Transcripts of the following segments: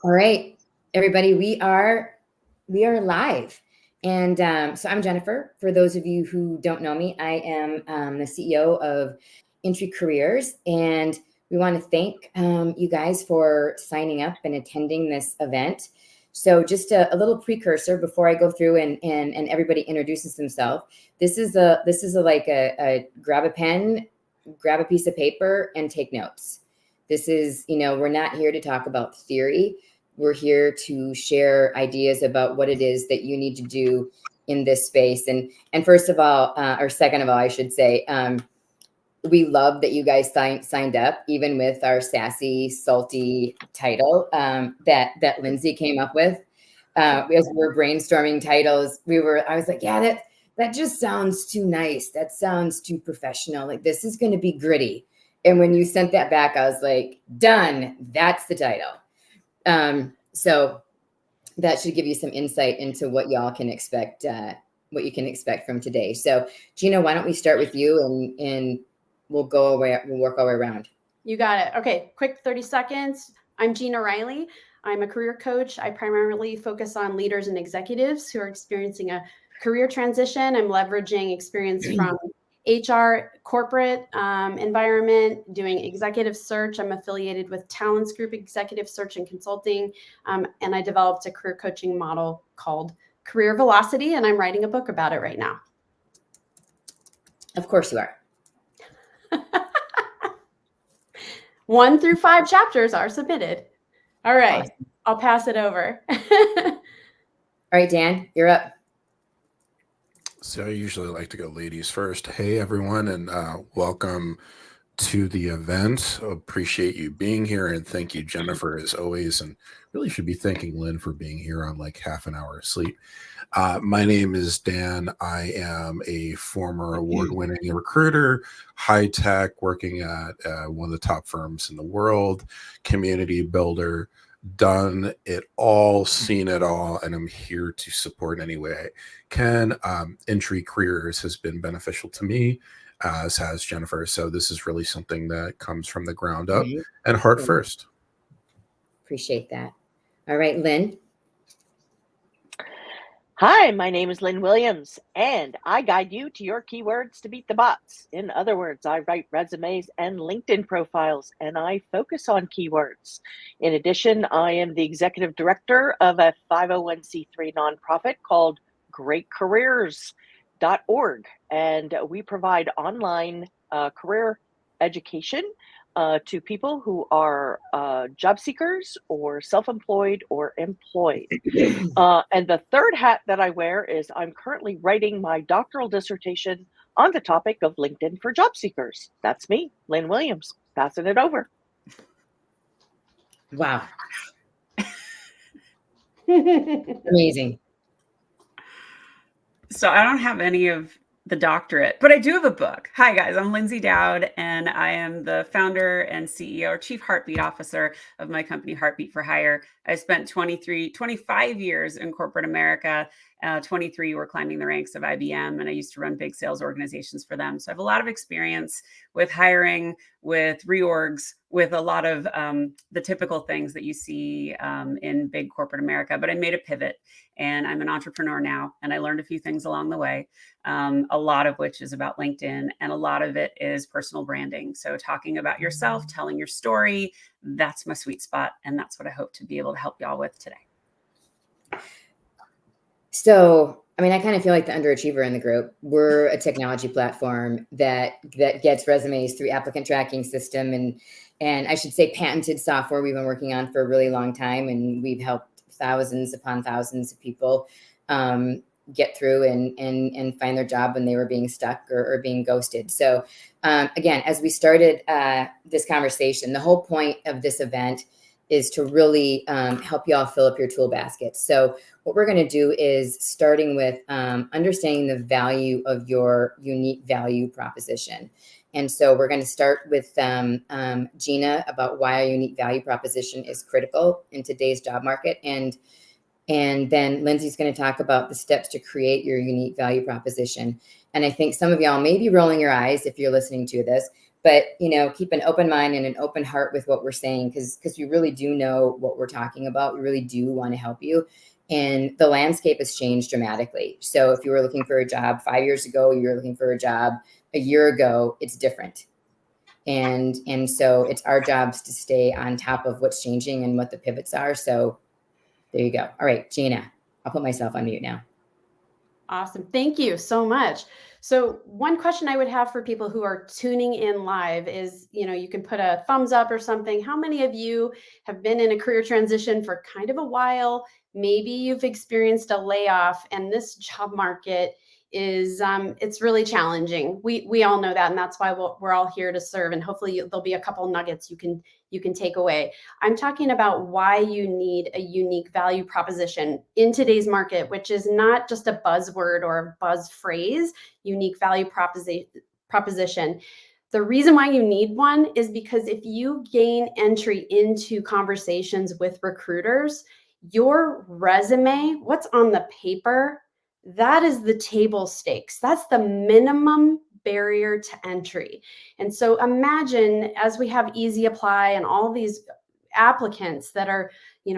All right, everybody, we are live. And so I'm Jennifer. For those of you who don't know me, I am the CEO of Intry Careers, and we want to thank you guys for signing up and attending this event. So just a little precursor before I go through and everybody introduces themselves. This is a grab a pen, grab a piece of paper, and take notes. This is, we're not here to talk about theory. We're here to share ideas about what it is that you need to do in this space. And first of all, or second of all, I should say, we love that you guys signed up, even with our sassy, salty title that Lindsay came up with. As we're brainstorming titles, I was like, yeah, that just sounds too nice. That sounds too professional. Like, this is going to be gritty. And when you sent that back, I was like, done. That's the title. So that should give you some insight into what y'all can expect, what you can expect from today. So Gina, why don't we start with you and we'll work our way around. You got it. Okay. Quick 30 seconds. I'm Gina Riley. I'm a career coach. I primarily focus on leaders and executives who are experiencing a career transition. I'm leveraging experience from HR, corporate environment, doing executive search. I'm affiliated with Talents Group Executive Search and Consulting, and I developed a career coaching model called Career Velocity, and I'm writing a book about it right now. Of course you are. 1 through 5 chapters are submitted. All right, awesome. I'll pass it over. All right, Dan, you're up. So I usually like to go ladies first. Hey, everyone, and welcome to the event. Appreciate you being here, and thank you, Jennifer, as always, and really should be thanking Lynn for being here on like half an hour of sleep. My name is Dan. I am a former award-winning recruiter, high tech, working at one of the top firms in the world, community builder, done it all, seen it all, and I'm here to support in any way I can. Intry Careers has been beneficial to me, as has Jennifer. So this is really something that comes from the ground up and heart first. Appreciate that. All right, Lynn. Hi, my name is Lynn Williams, and I guide you to your keywords to beat the bots. In other words, I write resumes and LinkedIn profiles, and I focus on keywords. In addition, I am the executive director of a 501c3 nonprofit called greatcareers.org, and we provide online career education to people who are job seekers or self-employed or employed. And the third hat that I wear is I'm currently writing my doctoral dissertation on the topic of LinkedIn for job seekers. That's me, Lynn Williams, passing it over. Wow. Amazing. So I don't have any of the doctorate, but I do have a book. Hi guys, I'm Lindsay Dowd, and I am the founder and CEO or chief heartbeat officer of my company, Heartbeat for Hire. I spent 25 years in corporate America. 23 were climbing the ranks of IBM, and I used to run big sales organizations for them. So I have a lot of experience with hiring, with reorgs, with a lot of the typical things that you see in big corporate America. But I made a pivot, and I'm an entrepreneur now, and I learned a few things along the way, a lot of which is about LinkedIn, and a lot of it is personal branding. So talking about yourself, telling your story, that's my sweet spot, and that's what I hope to be able to help y'all with today. So, I mean, I kind of feel like the underachiever in the group. We're a technology platform that gets resumes through applicant tracking system and I should say patented software we've been working on for a really long time. And we've helped thousands upon thousands of people get through and find their job when they were being stuck or being ghosted. So again, as we started this conversation, the whole point of this event is to really help y'all fill up your tool basket. So what we're going to do is starting with understanding the value of your unique value proposition. And so we're going to start with Gina about why a unique value proposition is critical in today's job market. And then Lindsay's going to talk about the steps to create your unique value proposition. And I think some of y'all may be rolling your eyes if you're listening to this, but, keep an open mind and an open heart with what we're saying, because we really do know what we're talking about. We really do want to help you. And the landscape has changed dramatically. So if you were looking for a job 5 years ago, you were looking for a job a year ago, it's different. And so it's our jobs to stay on top of what's changing and what the pivots are. So there you go. All right, Gina, I'll put myself on mute now. Awesome. Thank you so much. So one question I would have for people who are tuning in live is, you can put a thumbs up or something. How many of you have been in a career transition for kind of a while? Maybe you've experienced a layoff, and this job market is it's really challenging. We all know that, and that's why we're all here to serve. And hopefully there'll be a couple nuggets you can take away. I'm talking about why you need a unique value proposition in today's market, which is not just a buzzword or a buzz phrase. Unique value proposition. The reason why you need one is because if you gain entry into conversations with recruiters, your resume, what's on the paper, that is the table stakes. That's the minimum barrier to entry. And so imagine, as we have Easy Apply and all these applicants that are,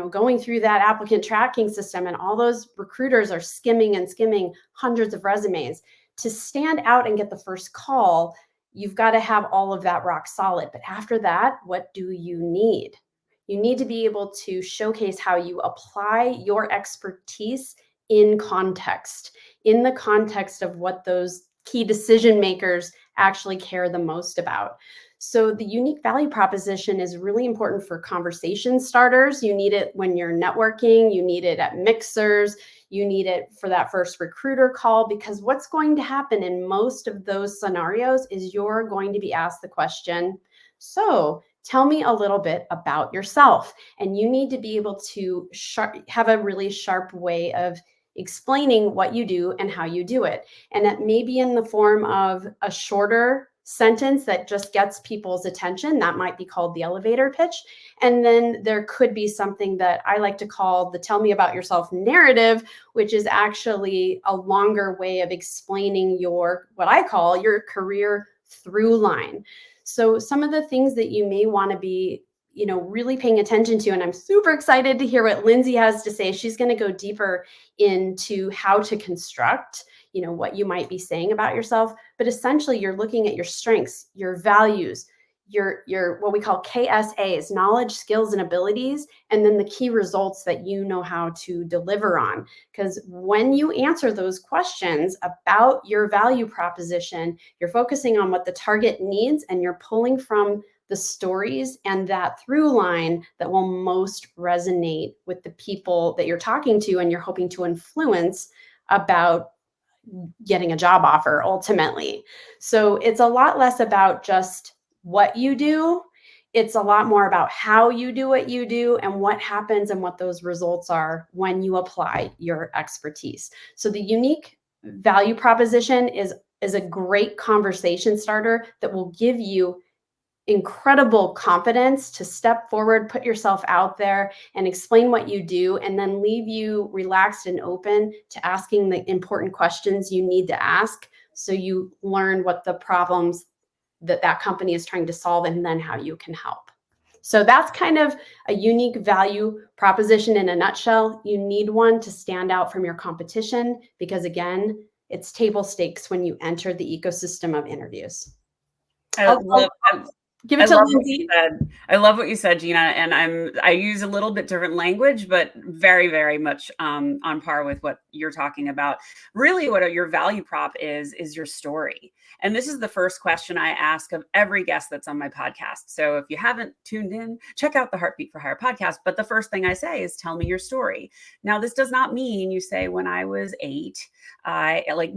going through that applicant tracking system, and all those recruiters are skimming hundreds of resumes. To stand out and get the first call, you've got to have all of that rock solid. But after that, what do you need? You need to be able to showcase how you apply your expertise in the context of what those key decision makers actually care the most about. So the unique value proposition is really important for conversation starters. You need it when you're networking, you need it at mixers, you need it for that first recruiter call, because what's going to happen in most of those scenarios is you're going to be asked the question, so tell me a little bit about yourself. And you need to be able to have a really sharp way of explaining what you do and how you do it. And that may be in the form of a shorter sentence that just gets people's attention. That might be called the elevator pitch. And then there could be something that I like to call the tell me about yourself narrative, which is actually a longer way of explaining what I call your career through line. So some of the things that you may want to be really paying attention to, and I'm super excited to hear what Lindsay has to say. She's going to go deeper into how to construct, what you might be saying about yourself. But essentially, you're looking at your strengths, your values, your what we call KSAs, knowledge, skills, and abilities, and then the key results that you know how to deliver on. Because when you answer those questions about your value proposition, you're focusing on what the target needs, and you're pulling from the stories and that through line that will most resonate with the people that you're talking to and you're hoping to influence about getting a job offer ultimately. So it's a lot less about just what you do. It's a lot more about how you do what you do and what happens and what those results are when you apply your expertise. So the unique value proposition is a great conversation starter that will give you incredible confidence to step forward, put yourself out there and explain what you do, and then leave you relaxed and open to asking the important questions you need to ask, so you learn what the problems that company is trying to solve and then how you can help. So that's kind of a unique value proposition in a nutshell. You need one to stand out from your competition, because again, it's table stakes when you enter the ecosystem of interviews. Give it to Lindsay. I love what you said, Gina. And I use a little bit different language, but very, very much on par with what you're talking about. Really, what your value prop is your story. And this is the first question I ask of every guest that's on my podcast. So if you haven't tuned in, check out the Heartbeat for Hire podcast. But the first thing I say is, tell me your story. Now, this does not mean you say, when I was 8,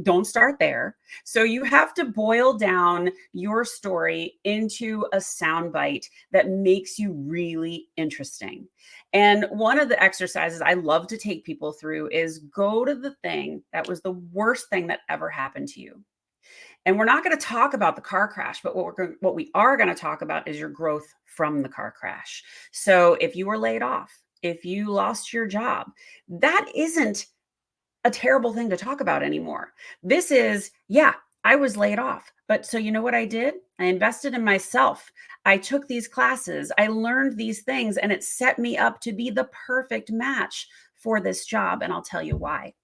don't start there. So you have to boil down your story into a soundbite that makes you really interesting. And one of the exercises I love to take people through is go to the thing that was the worst thing that ever happened to you. And we're not going to talk about the car crash, but what we are going to talk about is your growth from the car crash. So if you were laid off, if you lost your job, that isn't a terrible thing to talk about anymore. This is, I was laid off. But so you know what I did? I invested in myself. I took these classes. I learned these things, and it set me up to be the perfect match for this job. And I'll tell you why.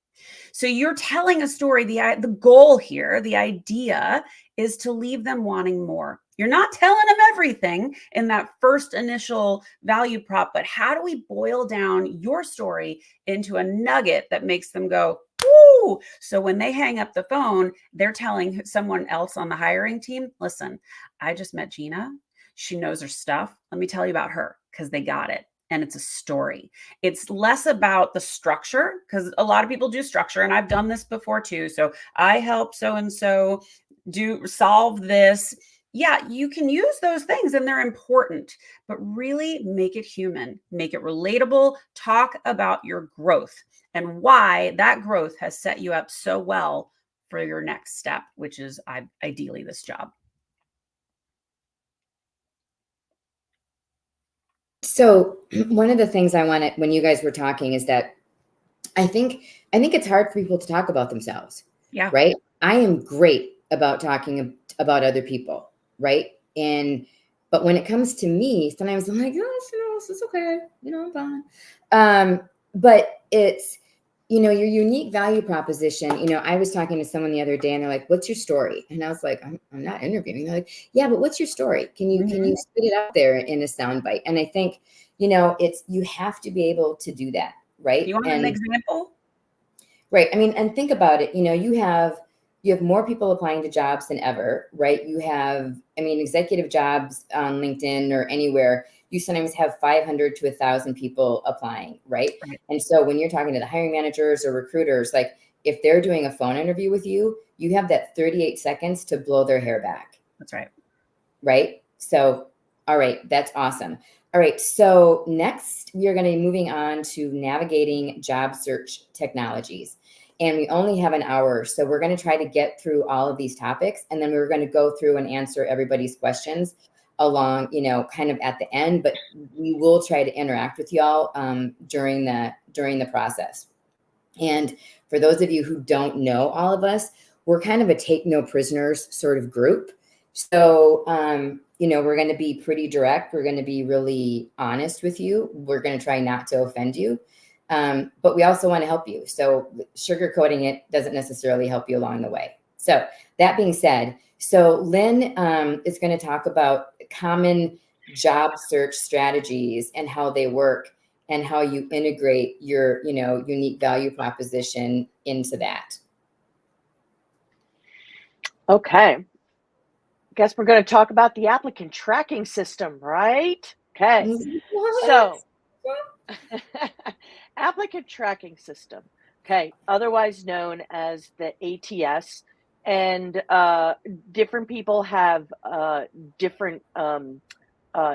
So you're telling a story. The goal here, the idea is to leave them wanting more. You're not telling them everything in that first initial value prop, but how do we boil down your story into a nugget that makes them go, woo? So when they hang up the phone, they're telling someone else on the hiring team, listen, I just met Gina. She knows her stuff. Let me tell you about her, because they got it. And it's a story. It's less about the structure, because a lot of people do structure, and I've done this before too. So I help so-and-so solve this. Yeah, you can use those things and they're important, but really make it human, make it relatable, talk about your growth and why that growth has set you up so well for your next step, which is ideally this job. So one of the things I wanted when you guys were talking is that I think it's hard for people to talk about themselves. Yeah. Right. I am great about talking about other people. Right. But when it comes to me, sometimes I'm like, oh, it's okay. I'm fine. But it's, your unique value proposition. I was talking to someone the other day and they're like, what's your story? And I was like, I'm not interviewing. They're like, yeah, but what's your story? Can you spit it out there in a soundbite? And I think, you have to be able to do that. Right. You want an example? Right. I mean, and think about it, you have more people applying to jobs than ever, right? You have, executive jobs on LinkedIn or anywhere, you sometimes have 500 to 1,000 people applying, right? And so when you're talking to the hiring managers or recruiters, like if they're doing a phone interview with you, you have that 38 seconds to blow their hair back. That's right. Right. So, all right, that's awesome. All right, so next we are going to be moving on to navigating job search technologies. And we only have an hour, so we're going to try to get through all of these topics. And then we're going to go through and answer everybody's questions along, kind of at the end. But we will try to interact with y'all during the process. And for those of you who don't know all of us, we're kind of a take no prisoners sort of group. So, we're going to be pretty direct. We're going to be really honest with you. We're going to try not to offend you. But we also want to help you. So sugarcoating it doesn't necessarily help you along the way. So that being said, so Lynn is going to talk about common job search strategies and how they work and how you integrate your, unique value proposition into that. Okay. Guess we're going to talk about the applicant tracking system, right? Okay. So applicant tracking system, okay, otherwise known as the ATS, and different people have different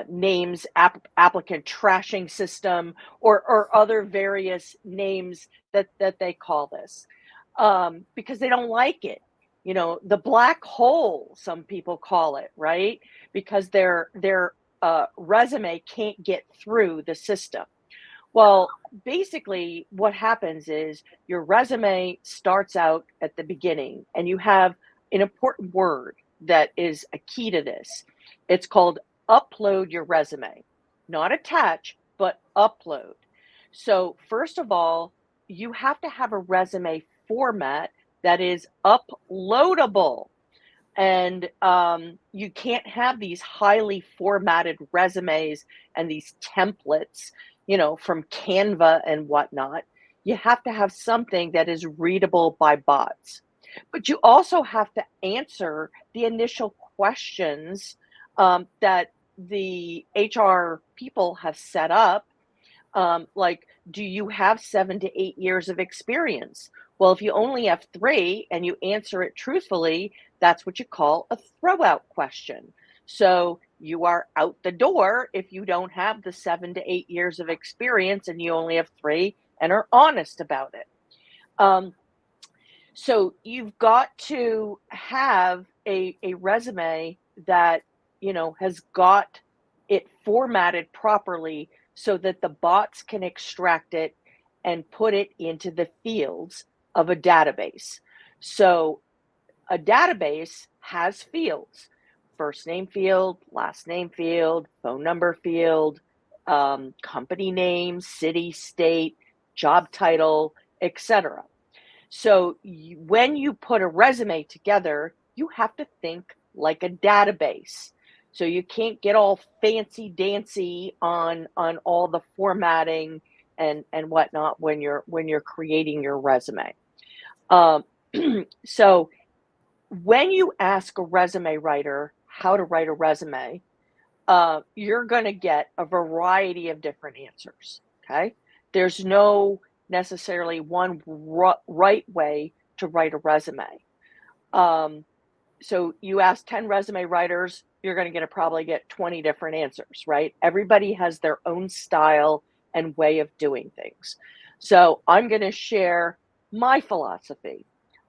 names, applicant trashing system, or other various names that they call this, because they don't like it. The black hole, some people call it, right? Because their resume can't get through the system. Well, basically what happens is your resume starts out at the beginning and you have an important word that is a key to this. It's called upload your resume, not attach, but upload. So first of all, you have to have a resume format that is uploadable. And you can't have these highly formatted resumes and these templates, from Canva and whatnot. You have to have something that is readable by bots. But you also have to answer the initial questions that the HR people have set up. Like, do you have 7 to 8 years of experience? Well, if you only have 3 and you answer it truthfully, that's what you call a throwout question. So you are out the door if you don't have the 7 to 8 years of experience and you only have 3 and are honest about it. So you've got to have a resume that, has got it formatted properly so that the bots can extract it and put it into the fields of a database. So a database has fields: first name field, last name field, phone number field, company name, city, state, job title, etc. So when you put a resume together, you have to think like a database. So you can't get all fancy dancy on all the formatting and whatnot when you're creating your resume. So when you ask a resume writer how to write a resume, you're going to get a variety of different answers. Okay, there's no necessarily one right way to write a resume. So you ask 10 resume writers, you're going to probably get 20 different answers, right? Everybody has their own style and way of doing things. So I'm going to share my philosophy.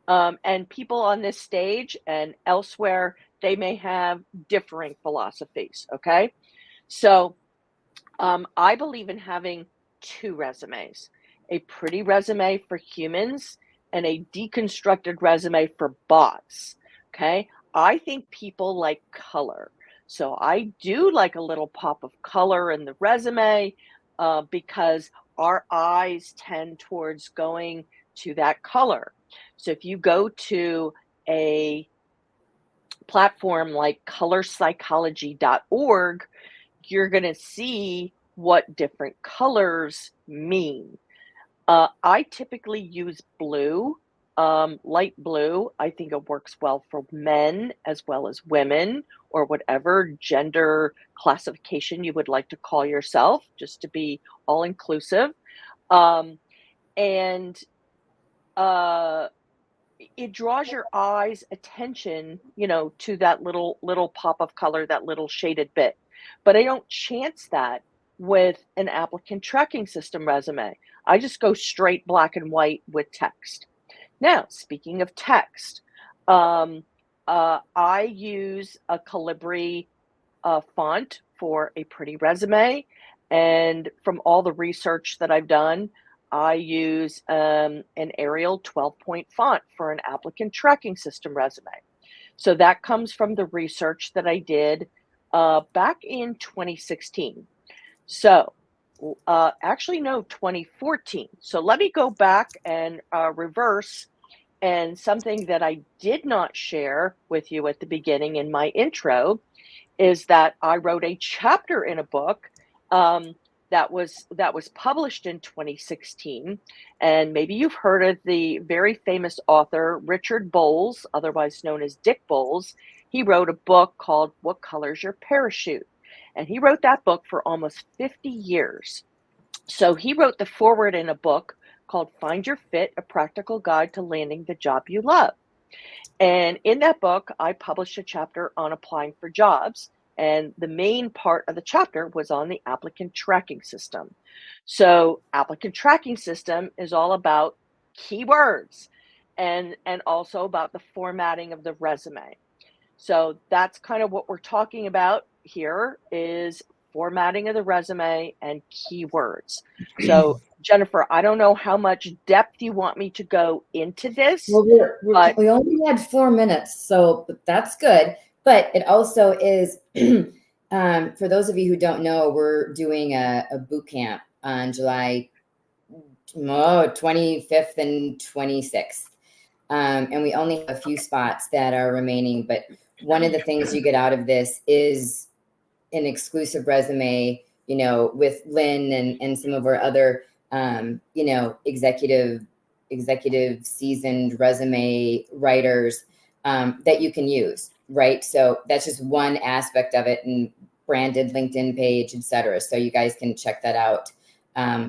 And people on this stage and elsewhere, they may have differing philosophies, okay? So I believe in having two resumes: a pretty resume for humans and a deconstructed resume for bots. Okay. I think people like color. So I do like a little pop of color in the resume because our eyes tend towards going to that color. So if you go to a platform like colorpsychology.org, you're going to see what different colors mean. I typically use blue, light blue. I think it works well for men as well as women, or whatever gender classification you would like to call yourself, just to be all inclusive. And it draws your eyes attention, to that little pop of color, that little shaded bit. But I don't chance that with an applicant tracking system resume. I just go straight black and white with text. Now, speaking of text, I use a Calibri font for a pretty resume. And from all the research that I've done, I use an Arial 12-point font for an applicant tracking system resume. So that comes from the research that I did back in 2016. So actually, no, 2014. So let me go back and reverse. And something that I did not share with you at the beginning in my intro is that I wrote a chapter in a book that was published in 2016, and maybe you've heard of the very famous author Richard Bowles, otherwise known as Dick Bowles. He wrote a book called "What Color's Your Parachute?" And he wrote that book for almost 50 years. So he wrote the foreword in a book called "Find Your Fit: A Practical Guide to Landing the Job You Love." And in that book, I published a chapter on applying for jobs. And the main part of the chapter was on the applicant tracking system. So applicant tracking system is all about keywords and also about the formatting of the resume. So that's kind of what we're talking about here, is formatting of the resume and keywords. So Jennifer, I don't know how much depth you want me to go into this. Well, we only had 4 minutes, so that's good. But it also is, for those of you who don't know, we're doing a boot camp on July 25th and 26th. And we only have a few spots that are remaining. But one of the things you get out of this is an exclusive resume, with Lynn and some of our other, executive seasoned resume writers that you can use, right? So that's just one aspect of it, and branded LinkedIn page, et cetera. So you guys can check that out.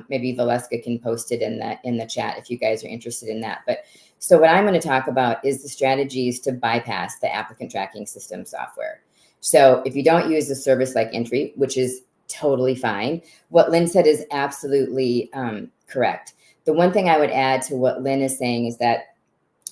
Maybe Valeska can post it in the chat if you guys are interested in that. But so what I'm going to talk about is the strategies to bypass the applicant tracking system software. So if you don't use a service like Intry, which is totally fine, what Lynn said is absolutely correct. The one thing I would add to what Lynn is saying is that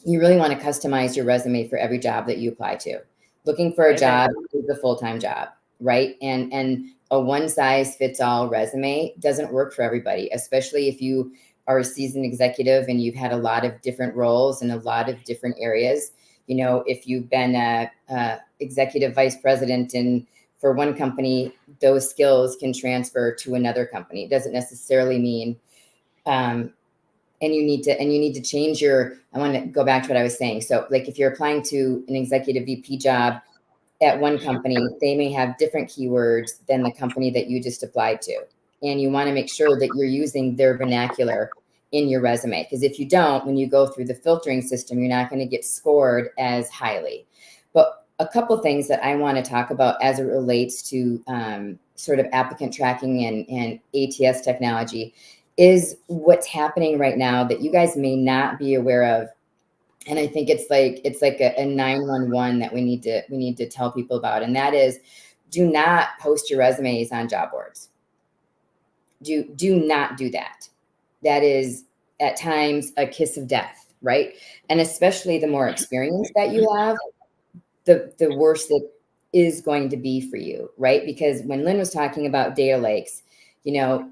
you really want to customize your resume for every job that you apply to. Looking for a job is a full-time job, right? And a one-size-fits-all resume doesn't work for everybody, especially if you are a seasoned executive and you've had a lot of different roles in a lot of different areas. you know, if you've been a executive vice president for one company, those skills can transfer to another company. It doesn't necessarily mean, and you need to change I want to go back to what I was saying. So like if you're applying to an executive VP job at one company, they may have different keywords than the company that you just applied to. And you want to make sure that you're using their vernacular in your resume. Because if you don't, when you go through the filtering system, you're not going to get scored as highly. But a couple things that I want to talk about as it relates to sort of applicant tracking and ATS technology is what's happening right now that you guys may not be aware of. And I think it's like a 911 that we need to tell people about. And that is, do not post your resumes on job boards. Do not do that. That is at times a kiss of death, right? And especially the more experience that you have, the worse it is going to be for you, right? Because when Lynn was talking about data lakes, you know,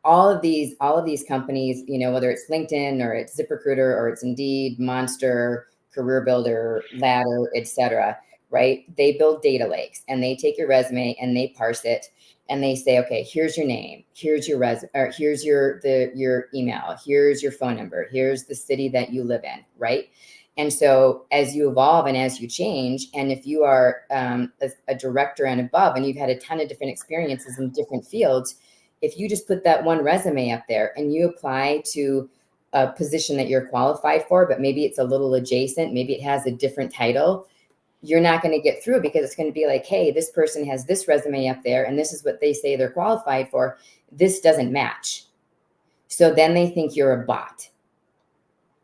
all of these companies, you know, whether it's LinkedIn or it's ZipRecruiter or it's Indeed, Monster, Career Builder, Ladder, etc., right? They build data lakes and they take your resume and they parse it and they say, okay, here's your name, here's your or here's your email, here's your phone number, here's the city that you live in, right? And so as you evolve and as you change, and if you are a director and above, and you've had a ton of different experiences in different fields, if you just put that one resume up there and you apply to a position that you're qualified for, but maybe it's a little adjacent, maybe it has a different title, you're not going to get through because it's going to be like, hey, this person has this resume up there and this is what they say they're qualified for. This doesn't match. So then they think you're a bot,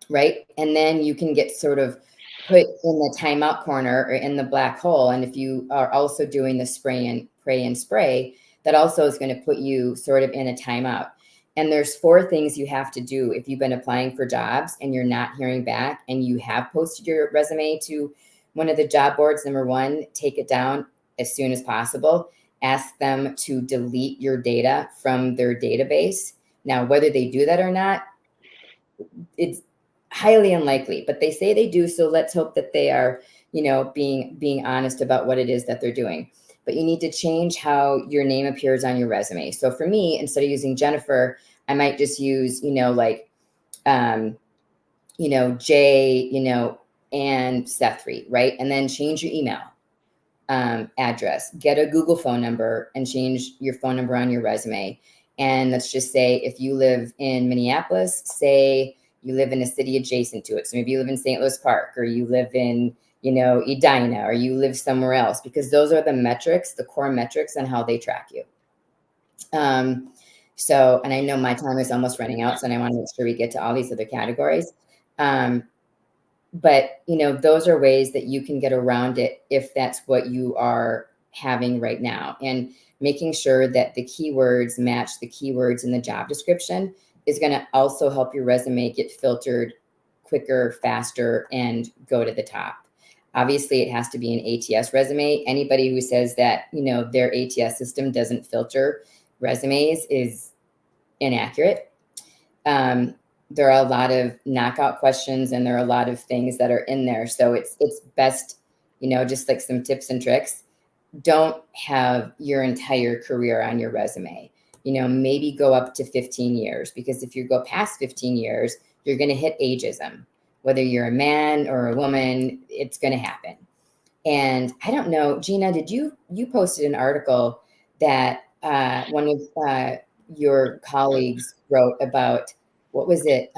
right? And then you can get sort of put in the timeout corner or in the black hole. And if you are also doing the spray and pray and spray, that also is going to put you sort of in a timeout. And there's 4 things you have to do if you've been applying for jobs and you're not hearing back and you have posted your resume to one of the job boards. Number 1, take it down as soon as possible. Ask them to delete your data from their database. Now, whether they do that or not, it's highly unlikely, but they say they do. So let's hope that they are, you know, being honest about what it is that they're doing. But you need to change how your name appears on your resume. So for me, instead of using Jennifer, I might just use, you know, like, you know, J, you know, and Sethri, right? And then change your email address, get a Google phone number and change your phone number on your resume. And let's just say if you live in Minneapolis, say you live in a city adjacent to it. So maybe you live in St. Louis Park, or you live in, you know, Edina, or you live somewhere else, because those are the metrics, the core metrics on how they track you. So, and I know my time is almost running out, so I want to make sure we get to all these other categories. But, you know, those are ways that you can get around it if that's what you are having right now. And making sure that the keywords match the keywords in the job description is going to also help your resume get filtered quicker, faster, and go to the top. Obviously, it has to be an ATS resume. Anybody who says that, you know, their ATS system doesn't filter resumes is inaccurate. There are a lot of knockout questions and there are a lot of things that are in there. So it's best, you know, just like some tips and tricks. Don't have your entire career on your resume. You know, maybe go up to 15 years, because if you go past 15 years, you're going to hit ageism. Whether you're a man or a woman, it's going to happen. And I don't know, Gina, did you posted an article that one of your colleagues wrote about, what was it?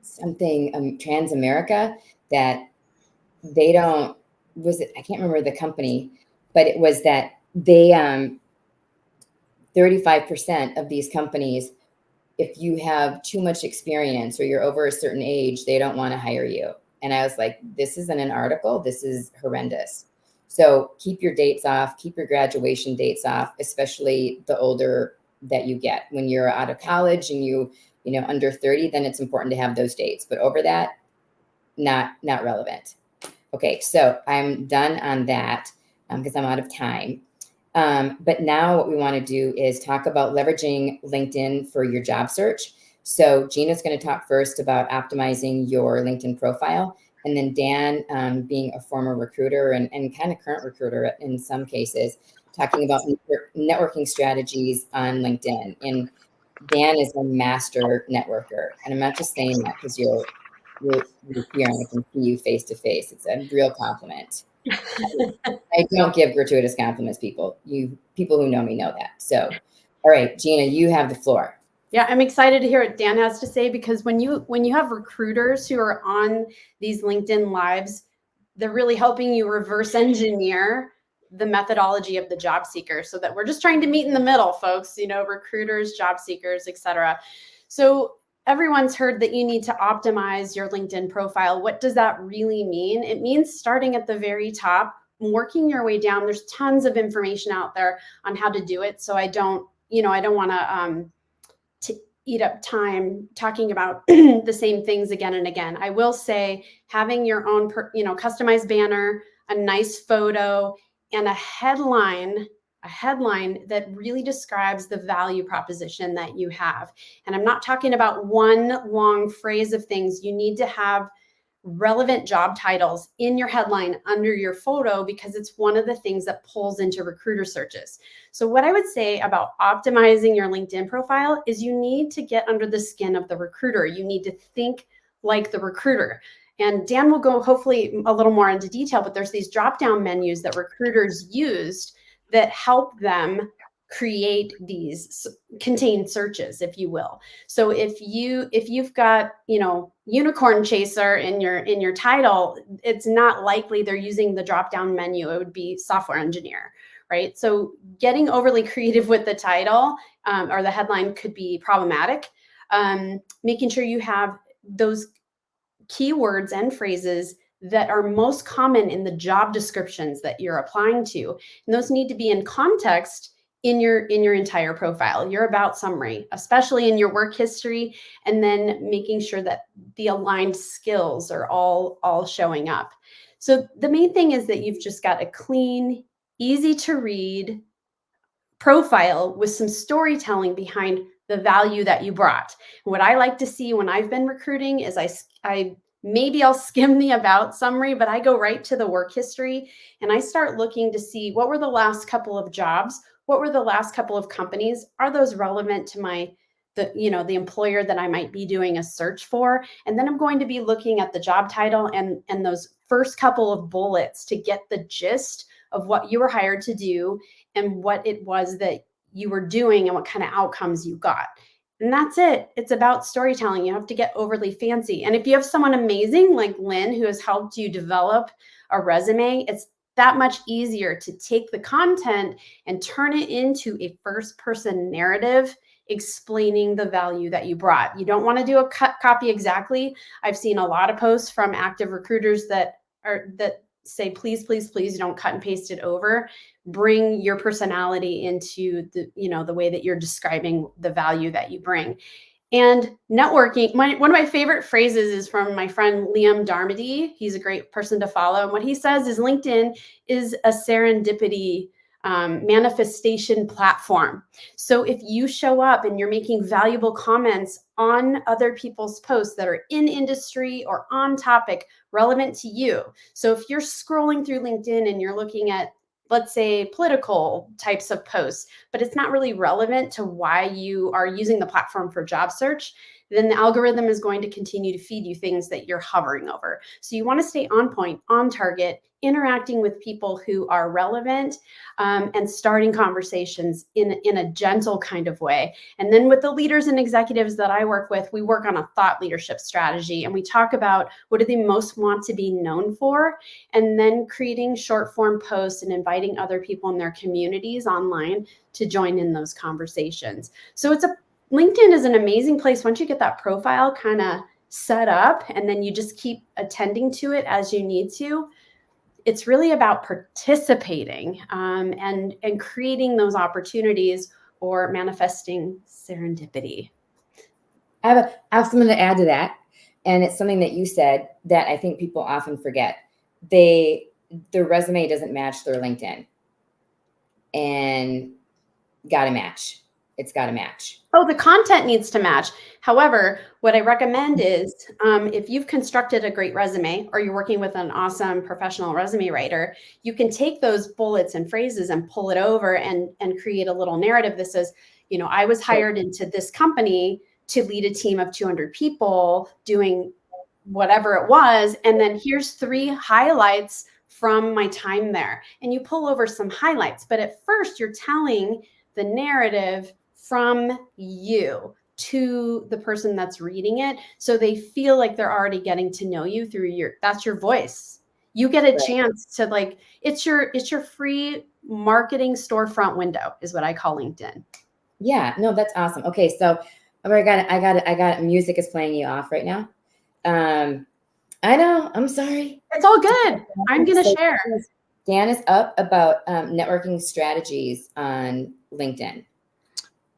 Something Transamerica, that they don't, was it, I can't remember the company, but it was that they 35% of these companies, if you have too much experience or you're over a certain age, they don't want to hire you. And I was like, this isn't an article. This is horrendous. So keep your dates off, keep your graduation dates off, especially the older that you get. When you're out of college and you know, under 30, then it's important to have those dates. But over that, not relevant. Okay, so I'm done on that because I'm out of time. But now what we want to do is talk about leveraging LinkedIn for your job search. So Gina's going to talk first about optimizing your LinkedIn profile. And then Dan, being a former recruiter and kind of current recruiter in some cases, talking about networking strategies on LinkedIn. And Dan is a master networker. And I'm not just saying that because you're here and I can see you face to face. It's a real compliment. I don't give gratuitous compliments, people. People who know me know that. So, all right, Gina, you have the floor. Yeah, I'm excited to hear what Dan has to say, because when you have recruiters who are on these LinkedIn lives, they're really helping you reverse engineer the methodology of the job seeker, so that we're just trying to meet in the middle, folks, recruiters, job seekers, etc. So everyone's heard that you need to optimize your LinkedIn profile. What does that really mean? It means starting at the very top, working your way down. There's tons of information out there on how to do it. So I don't want to eat up time talking about the same things again and again. I will say having your own, customized banner, a nice photo, and a headline that really describes the value proposition that you have. And I'm not talking about one long phrase of things. You need to have relevant job titles in your headline under your photo, because it's one of the things that pulls into recruiter searches. So what I would say about optimizing your LinkedIn profile is you need to get under the skin of the recruiter. You need to think like the recruiter. And Dan will go hopefully a little more into detail, but there's these drop-down menus that recruiters used that help them create these contained searches, if you will. So if you've got, unicorn chaser in your title, it's not likely they're using the drop-down menu. It would be software engineer, right? So getting overly creative with the title or the headline could be problematic. Making sure you have those keywords and phrases that are most common in the job descriptions that you're applying to. And those need to be in context in your entire profile, your about summary, especially in your work history, and then making sure that the aligned skills are all showing up. So the main thing is that you've just got a clean, easy to read profile with some storytelling behind the value that you brought. What I like to see when I've been recruiting is I'll skim the about summary, but I go right to the work history and I start looking to see what were the last couple of jobs, what were the last couple of companies, are those relevant to the employer that I might be doing a search for? And then I'm going to be looking at the job title and those first couple of bullets to get the gist of what you were hired to do and what it was that you were doing and what kind of outcomes you got. And that's it. It's about storytelling. You have to get overly fancy. And if you have someone amazing like Lynn, who has helped you develop a resume, it's that much easier to take the content and turn it into a first-person narrative explaining the value that you brought. You don't want to do a copy exactly. I've seen a lot of posts from active recruiters that say, please, please, please don't cut and paste it over. Bring your personality into the way that you're describing the value that you bring. And networking, one of my favorite phrases is from my friend Liam Darmody. He's a great person to follow. And what he says is LinkedIn is a serendipity manifestation platform. So if you show up and you're making valuable comments on other people's posts that are in industry or on topic relevant to you. So if you're scrolling through LinkedIn and you're looking at, let's say, political types of posts, but it's not really relevant to why you are using the platform for job search, then the algorithm is going to continue to feed you things that you're hovering over. So you want to stay on point, on target, interacting with people who are relevant, and starting conversations in a gentle kind of way. And then with the leaders and executives that I work with, we work on a thought leadership strategy, and we talk about what do they most want to be known for, and then creating short form posts and inviting other people in their communities online to join in those conversations. So LinkedIn is an amazing place once you get that profile kind of set up, and then you just keep attending to it as you need to. It's really about participating and creating those opportunities or manifesting serendipity. I have something to add to that. And it's something that you said that I think people often forget. Their resume doesn't match their LinkedIn. And got to match. it's got to match. Oh, the content needs to match. However, what I recommend is if you've constructed a great resume or you're working with an awesome professional resume writer, you can take those bullets and phrases and pull it over and create a little narrative that says, you know, I was hired into this company to lead a team of 200 people doing whatever it was. And then here's 3 highlights from my time there. And you pull over some highlights. But at first, you're telling the narrative from you to the person that's reading it, so they feel like they're already getting to know you through that's your voice. You get a chance to, like, it's your free marketing storefront window is what I call LinkedIn. Yeah, no, that's awesome. Okay, so I got music is playing you off right now. I know, I'm sorry. It's all good. I'm gonna share. Dan is up about networking strategies on LinkedIn.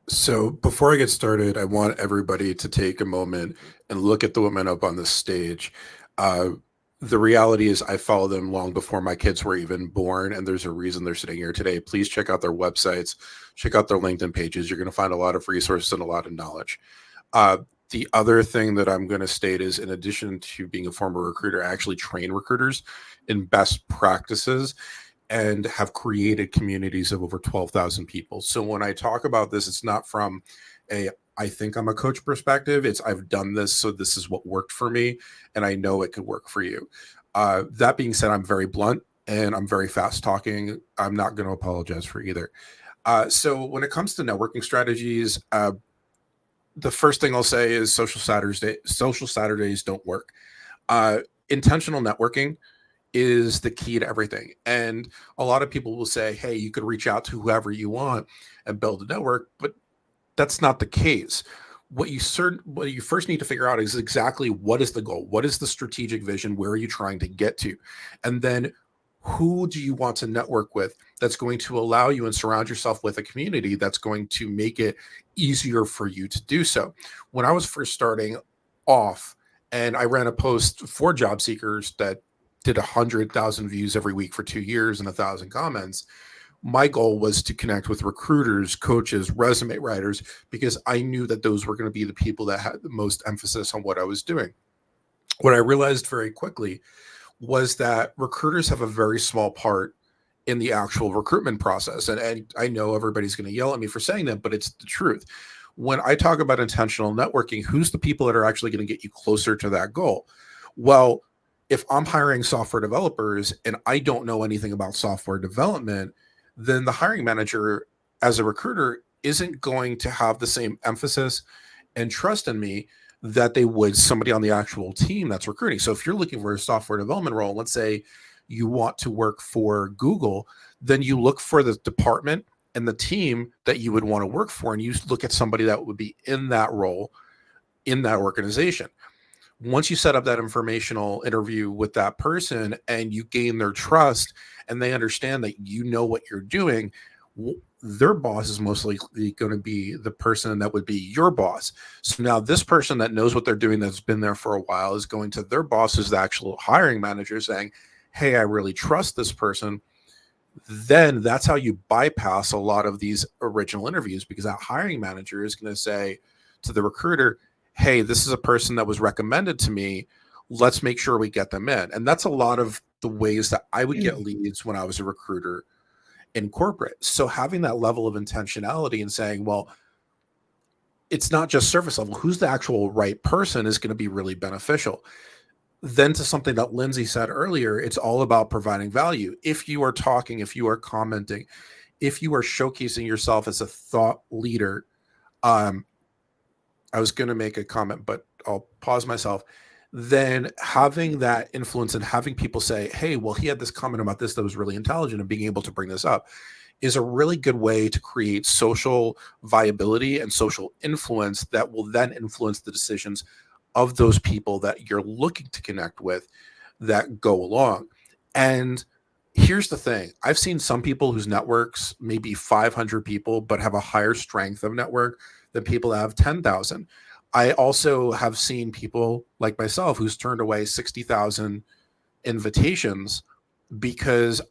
So before I get started, I want everybody to take a moment and look at the women up on the stage. The reality is I follow them long before my kids were even born, and there's a reason they're sitting here today. Please check out their websites, check out their LinkedIn pages. You're going to find a lot of resources and a lot of knowledge. The other thing that I'm going to state is, in addition to being a former recruiter, I actually train recruiters in best practices and have created communities of over 12,000 people. So when I talk about this, it's not from I think I'm a coach perspective. It's I've done this, so this is what worked for me, and I know it could work for you. That being said, I'm very blunt and I'm very fast talking. I'm not going to apologize for either. So when it comes to networking strategies, the first thing I'll say is social Saturdays don't work. Intentional networking is the key to everything. And a lot of people will say, hey, you could reach out to whoever you want and build a network, but that's not the case. What you first need to figure out is exactly what is the goal? What is the strategic vision? Where are you trying to get to? And then who do you want to network with that's going to allow you and surround yourself with a community that's going to make it easier for you to do so? When I was first starting off and I ran a post for job seekers that did 100,000 views every week for 2 years and 1,000 comments, my goal was to connect with recruiters, coaches, resume writers, because I knew that those were going to be the people that had the most emphasis on what I was doing. What I realized very quickly was that recruiters have a very small part in the actual recruitment process. And I know everybody's going to yell at me for saying that, but it's the truth. When I talk about intentional networking, who's the people that are actually going to get you closer to that goal? Well, if I'm hiring software developers and I don't know anything about software development, then the hiring manager as a recruiter isn't going to have the same emphasis and trust in me that they would somebody on the actual team that's recruiting. So if you're looking for a software development role, let's say you want to work for Google, then you look for the department and the team that you would want to work for, and you look at somebody that would be in that role in that organization. Once you set up that informational interview with that person and you gain their trust and they understand that you know what you're doing, their boss is most likely going to be the person that would be your boss. So now this person that knows what they're doing, that's been there for a while, is going to their boss, who's the actual hiring manager, saying, hey, I really trust this person. Then that's how you bypass a lot of these original interviews, because that hiring manager is going to say to the recruiter, hey, this is a person that was recommended to me. Let's make sure we get them in. And that's a lot of the ways that I would get leads when I was a recruiter in corporate. So having that level of intentionality and saying, well, it's not just surface level, who's the actual right person is going to be really beneficial. Then to something that Lindsay said earlier, it's all about providing value. If you are talking, if you are commenting, if you are showcasing yourself as a thought leader, I was going to make a comment, but I'll pause myself. Then having that influence and having people say, hey, well, he had this comment about this that was really intelligent, and being able to bring this up is a really good way to create social viability and social influence that will then influence the decisions of those people that you're looking to connect with that go along. And here's the thing. I've seen some people whose networks may be 500 people, but have a higher strength of network than people that have 10,000. I also have seen people like myself who's turned away 60,000 invitations because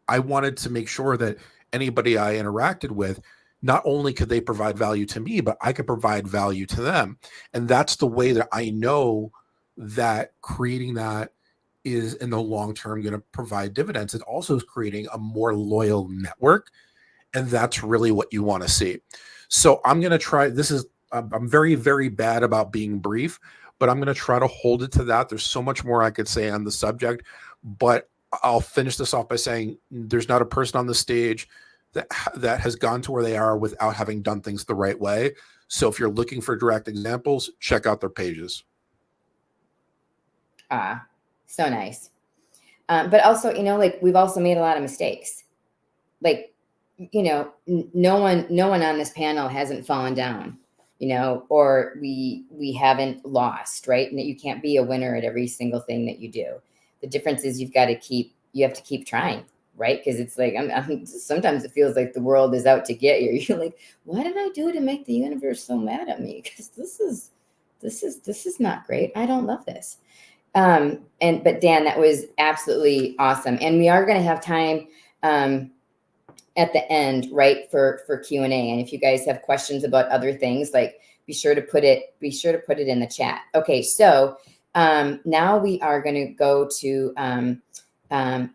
I wanted to make sure that anybody I interacted with not only could they provide value to me, but I could provide value to them. And that's the way that I know that creating that is in the long term going to provide dividends. It also is creating a more loyal network. And that's really what you want to see. So I'm going to try, I'm very, very bad about being brief, but I'm going to try to hold it to that. There's so much more I could say on the subject, but I'll finish this off by saying there's not a person on the stage that has gone to where they are without having done things the right way. So if you're looking for direct examples, check out their pages. Ah, so nice. But also, you know, like we've also made a lot of mistakes. Like, you know, no one on this panel hasn't fallen down, you know, or we haven't lost, right? And that you can't be a winner at every single thing that you do. The difference is you have to keep trying, right? Because it's like sometimes it feels like the world is out to get you. You're like, what did I do to make the universe so mad at me? Because this is not great. I don't love this. But Dan, that was absolutely awesome. And we are going to have time at the end, right, for Q&A. And if you guys have questions about other things, like be sure to put it in the chat. Okay, so now we are going to go to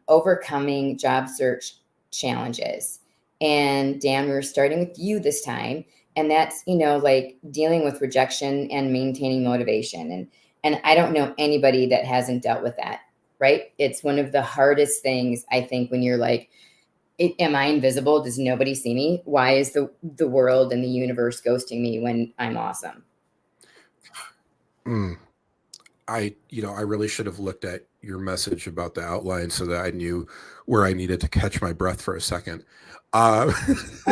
overcoming job search challenges. And Dan, we're starting with you this time. And that's, you know, like dealing with rejection and maintaining motivation. And I don't know anybody that hasn't dealt with that, right? It's one of the hardest things, I think, when you're like, am I invisible? Does nobody see me? Why is the world and the universe ghosting me when I'm awesome? I really should have looked at your message about the outline so that I knew where I needed to catch my breath for a second. I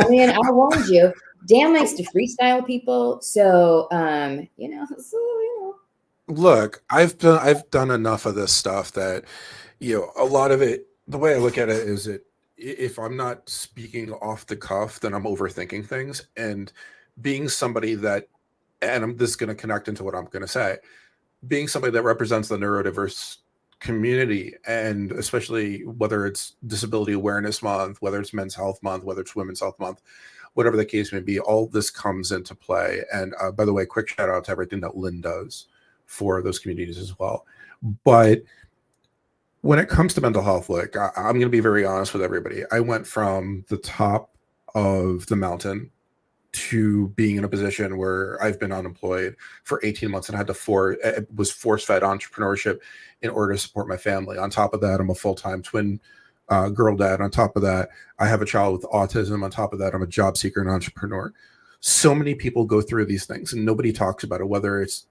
mean, I warned you. Dan likes to freestyle people, so Look, I've done enough of this stuff that, a lot of it, the way I look at it is if I'm not speaking off the cuff, then I'm overthinking things. And being somebody that, and this is going to connect into what I'm going to say, being somebody that represents the neurodiverse community, and especially whether it's Disability Awareness Month, whether it's Men's Health Month, whether it's Women's Health Month, whatever the case may be, all this comes into play. And by the way, quick shout out to everything that Lynn does for those communities as well. But when it comes to mental health, like I'm going to be very honest with everybody. I went from the top of the mountain to being in a position where I've been unemployed for 18 months and was force-fed entrepreneurship in order to support my family. On top of that, I'm a full-time twin girl dad. On top of that, I have a child with autism. On top of that, I'm a job seeker and entrepreneur. So many people go through these things and nobody talks about it, whether it's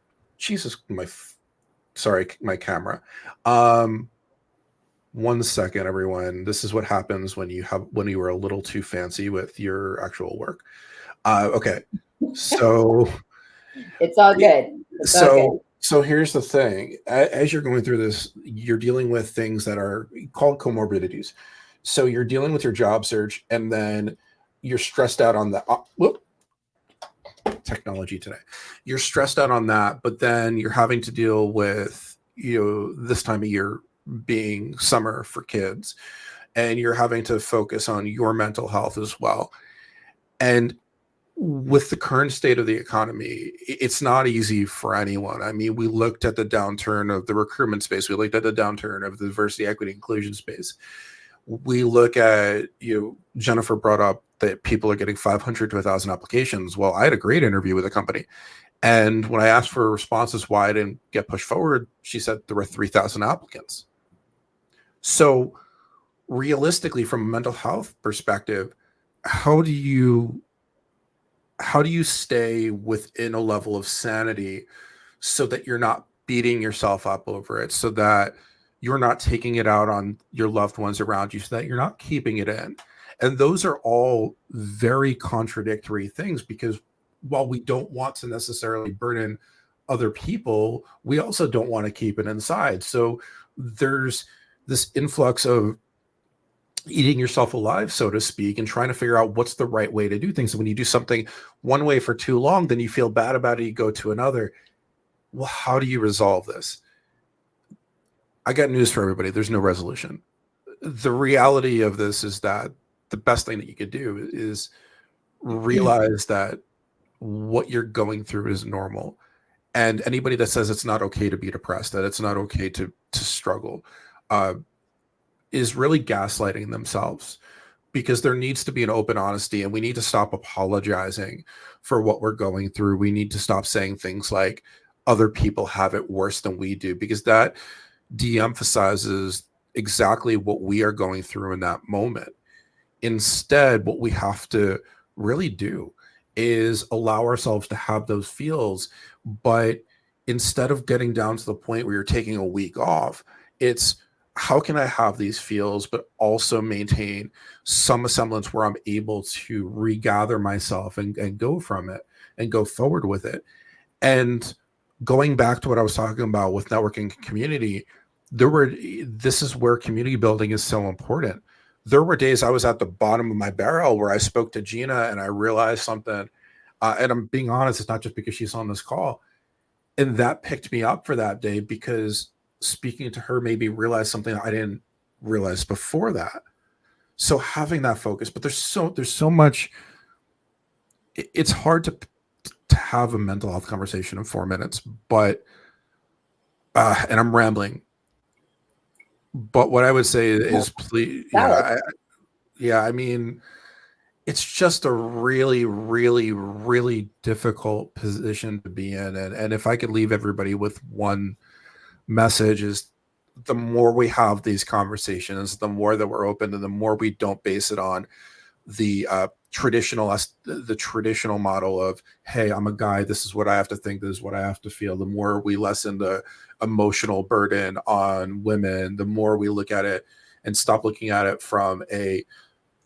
my camera. 1 second, everyone. This is what happens when you are a little too fancy with your actual work. Okay, so it's all good. So here's the thing: as you're going through this, you're dealing with things that are called comorbidities. So you're dealing with your job search, and then you're stressed out on the technology today. You're stressed out on that, but then you're having to deal with this time of year being summer for kids, and you're having to focus on your mental health as well. And with the current state of the economy, it's not easy for anyone. I mean, we looked at the downturn of the recruitment space. We looked at the downturn of the diversity, equity, inclusion space. We look at, Jennifer brought up that people are getting 500 to 1,000 applications. Well, I had a great interview with a company. And when I asked for responses why I didn't get pushed forward, she said there were 3,000 applicants. So realistically, from a mental health perspective, how do you stay within a level of sanity so that you're not beating yourself up over it, so that you're not taking it out on your loved ones around you, so that you're not keeping it in? And those are all very contradictory things, because while we don't want to necessarily burden other people, we also don't want to keep it inside. So there's this influx of eating yourself alive, so to speak, and trying to figure out what's the right way to do things. And when you do something one way for too long, then you feel bad about it, you go to another. Well, how do you resolve this? I got news for everybody. There's no resolution. The reality of this is that the best thing that you could do is realize that what you're going through is normal. And anybody that says it's not okay to be depressed, that it's not okay to struggle, is really gaslighting themselves, because there needs to be an open honesty, and we need to stop apologizing for what we're going through. We need to stop saying things like other people have it worse than we do, because that de-emphasizes exactly what we are going through in that moment. Instead, what we have to really do is allow ourselves to have those feels, but instead of getting down to the point where you're taking a week off, it's how can I have these feels, but also maintain some semblance where I'm able to regather myself and go from it and go forward with it. And going back to what I was talking about with networking community, this is where community building is so important. There were days I was at the bottom of my barrel where I spoke to Gina and I realized something. And I'm being honest, it's not just because she's on this call. And that picked me up for that day, because speaking to her made me realize something I didn't realize before that. So having that focus, but there's so much. It's hard to have a mental health conversation in 4 minutes, but and I'm rambling. But what I would say is, please, I mean, it's just a really, really, really difficult position to be in. And if I could leave everybody with one message, is the more we have these conversations, the more that we're open, and the more we don't base it on the traditional model of, hey, I'm a guy, this is what I have to think, this is what I have to feel. The more we lessen the emotional burden on women, the more we look at it and stop looking at it from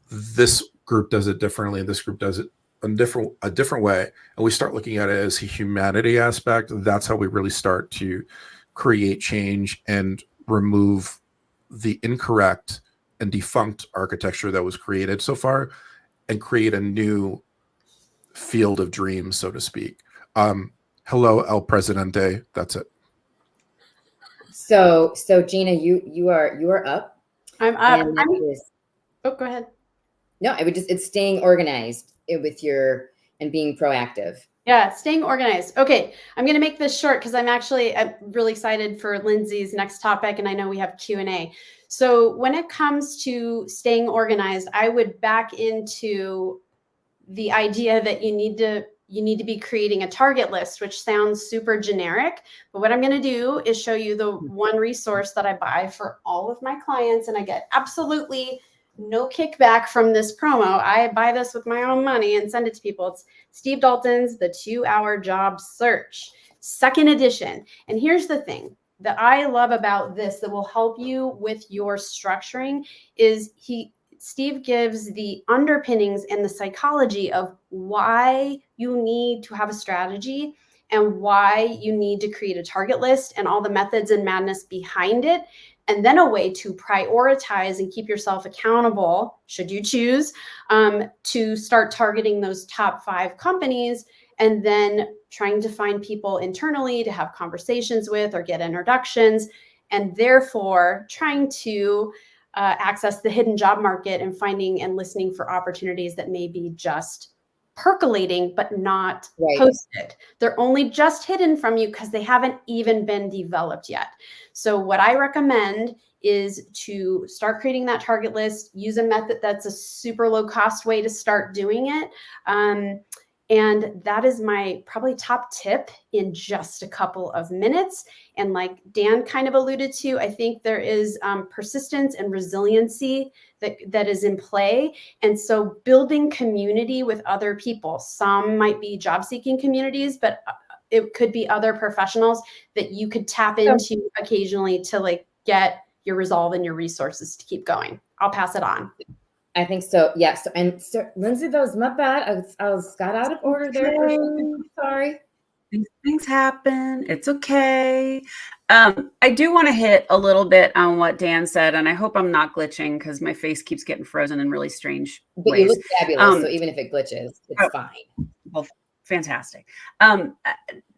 this group does it differently and this group does it a different way, and we start looking at it as a humanity aspect. That's how we really start to create change and remove the incorrect and defunct architecture that was created so far, and create a new field of dreams, so to speak. Hello, El Presidente. That's it. So Gina, you are up. I'm up. Oh, go ahead. No, it's staying organized and being proactive. Yeah, staying organized. Okay, I'm going to make this short because I'm really excited for Lindsay's next topic, and I know we have Q&A. So when it comes to staying organized, I would back into the idea that you need to be creating a target list, which sounds super generic. But what I'm going to do is show you the one resource that I buy for all of my clients, and I get absolutely no kickback from this promo. I buy this with my own money and send it to people. It's Steve Dalton's The 2-Hour Job Search, 2nd edition. And here's the thing that I love about this that will help you with your structuring is Steve gives the underpinnings and the psychology of why you need to have a strategy and why you need to create a target list and all the methods and madness behind it. And then a way to prioritize and keep yourself accountable, should you choose, to start targeting those top 5 companies, and then trying to find people internally to have conversations with or get introductions, and therefore trying to access the hidden job market and finding and listening for opportunities that may be just percolating but not posted. They're only just hidden from you because they haven't even been developed yet. So what I recommend is to start creating that target list, use a method that's a super low cost way to start doing it. And that is my probably top tip in just a couple of minutes. And like Dan kind of alluded to, I think there is persistence and resiliency that is in play. And so building community with other people, some might be job seeking communities, but it could be other professionals that you could tap into occasionally to like get your resolve and your resources to keep going. I'll pass it on. I think so. Yeah. So Lindsay, that was my bad. I got out of order there. I'm sorry. These things happen. It's okay. I do want to hit a little bit on what Dan said, and I hope I'm not glitching because my face keeps getting frozen in really strange ways. You look fabulous, so even if it glitches, it's fine. Well, fantastic.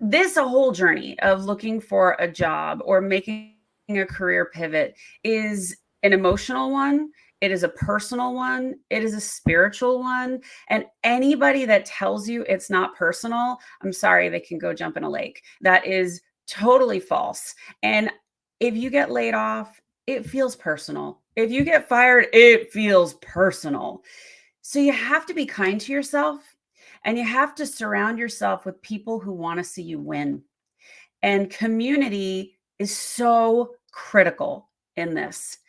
This whole journey of looking for a job or making a career pivot is an emotional one. It is a personal one. It is a spiritual one. And anybody that tells you it's not personal, I'm sorry, they can go jump in a lake. That is totally false. And if you get laid off, it feels personal. If you get fired, it feels personal. So you have to be kind to yourself, and you have to surround yourself with people who want to see you win. And community is so critical in this.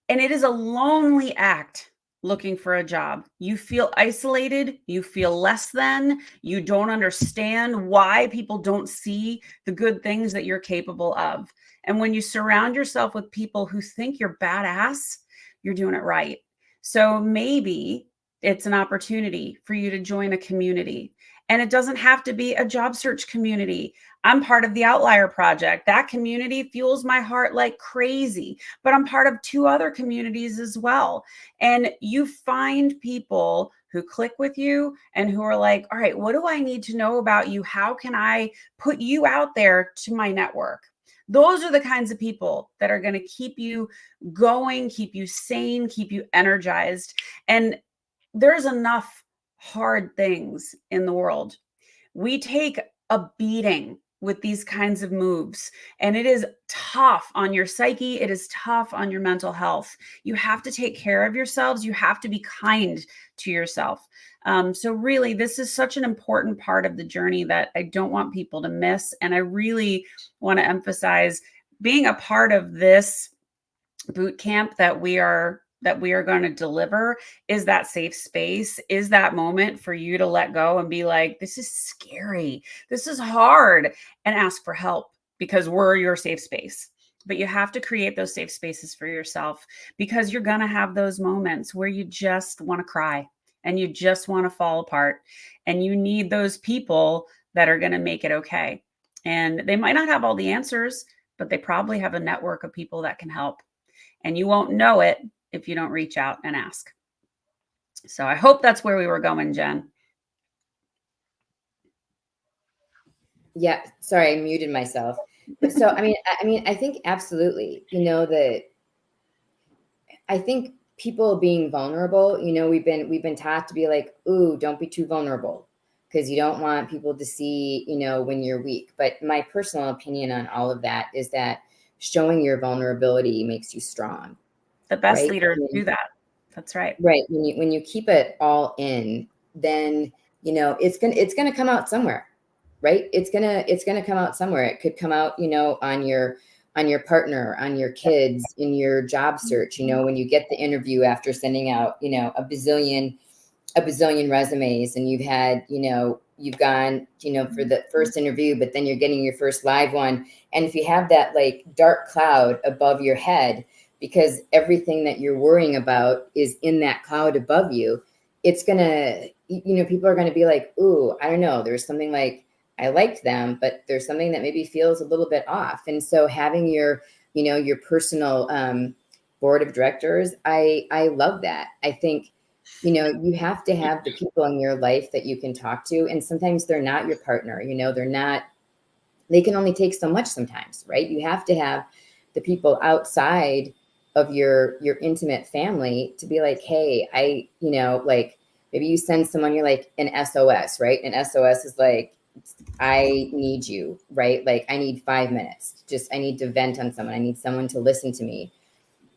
And it is a lonely act looking for a job. You feel isolated, you feel less than, you don't understand why people don't see the good things that you're capable of. And when you surround yourself with people who think you're badass, you're doing it right. So maybe it's an opportunity for you to join a community. And it doesn't have to be a job search community. I'm part of the Outlier Project. That community fuels my heart like crazy, but I'm part of 2 other communities as well. And you find people who click with you and who are like, all right, what do I need to know about you? How can I put you out there to my network? Those are the kinds of people that are going to keep you going, keep you sane, keep you energized. And there's enough hard things in the world. We take a beating with these kinds of moves, and it is tough on your psyche. It is tough on your mental health. You have to take care of yourselves. You have to be kind to yourself. So really, this is such an important part of the journey that I don't want people to miss. And I really want to emphasize being a part of this boot camp that we are going to deliver is that safe space, is that moment for you to let go and be like, this is scary, this is hard, and ask for help, because we're your safe space. But you have to create those safe spaces for yourself, because you're going to have those moments where you just want to cry and you just want to fall apart, and you need those people that are going to make it okay. And they might not have all the answers, but they probably have a network of people that can help. And you won't know it if you don't reach out and ask. So I hope that's where we were going, Jen. Yeah, sorry, I muted myself. So I mean, I think absolutely, that I think people being vulnerable, we've been taught to be like, ooh, don't be too vulnerable, because you don't want people to see, when you're weak. But my personal opinion on all of that is that showing your vulnerability makes you strong. The best right? leaders do that. That's right. Right. When you keep it all in, then it's gonna come out somewhere, right? It's gonna come out somewhere. It could come out, on your partner, on your kids, in your job search. When you get the interview after sending out, a bazillion resumes, and you've gone, for the first interview, but then you're getting your first live one. And if you have that like dark cloud above your head, because everything that you're worrying about is in that cloud above you, it's gonna, people are gonna be like, ooh, I don't know, there's something like, I liked them, but there's something that maybe feels a little bit off. And so having your, your personal board of directors, I love that. I think, you have to have the people in your life that you can talk to. And sometimes they're not your partner, they can only take so much sometimes, right? You have to have the people outside of your intimate family to be like, hey, like maybe you send someone, you're like an SOS, right? An SOS is like, I need you, right? Like I need 5 minutes. I need to vent on someone. I need someone to listen to me.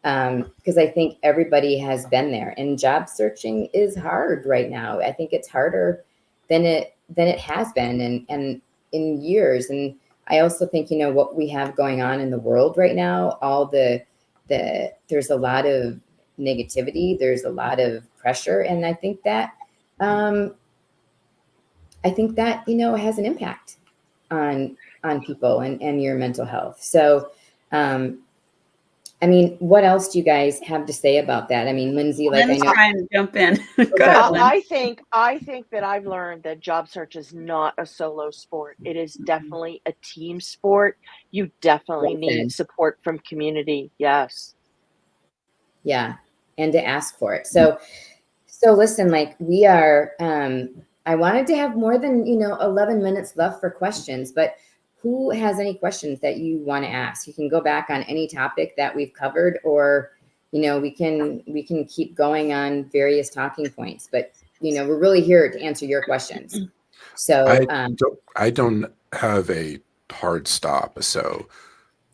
Because I think everybody has been there, and job searching is hard right now. I think it's harder than it has been and in years. And I also think, what we have going on in the world right now, there's a lot of negativity, there's a lot of pressure. And I think that, has an impact on people and your mental health. So, I mean, what else do you guys have to say about that? I mean, Lindsay, like Lynn's I know. trying to jump in. Go ahead, Lynn. I think that I've learned that job search is not a solo sport. It is definitely a team sport. You definitely need support from community. Yes. Yeah, and to ask for it. So listen, like we are. I wanted to have more than 11 minutes left for questions, but who has any questions that you want to ask? You can go back on any topic that we've covered, or you know, we can keep going on various talking points, but you know, we're really here to answer your questions. So I don't have a hard stop, so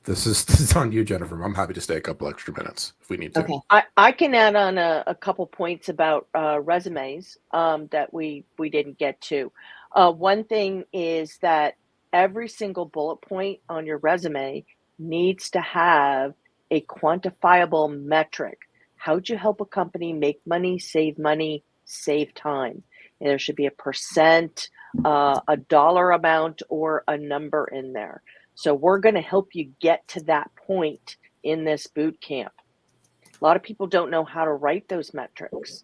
this is on you, Jennifer. I'm happy to stay a couple extra minutes if we need to. okay. I can add on a couple points about resumes that we didn't get to. One thing is that every single bullet point on your resume needs to have a quantifiable metric. How'd you help a company make money, save time? And there should be a percent, a dollar amount, or a number in there. So we're going to help you get to that point in this boot camp. A lot of people don't know how to write those metrics.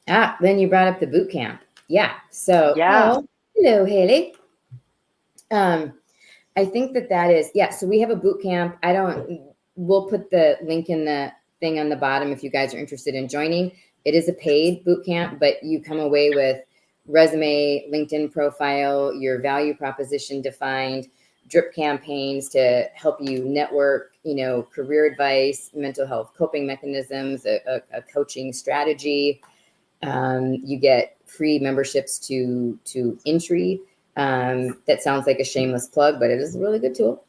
Then you brought up the boot camp. Yeah. So, Yeah. oh, hello, Haley. I think that is, yeah. So we have a boot camp. We'll put the link in the thing on the bottom if you guys are interested in joining. It is a paid boot camp, but you come away with resume, LinkedIn profile, your value proposition defined, drip campaigns to help you network, you know, career advice, mental health coping mechanisms, a coaching strategy. You get free memberships to Intry. That sounds like a shameless plug, but it is a really good tool.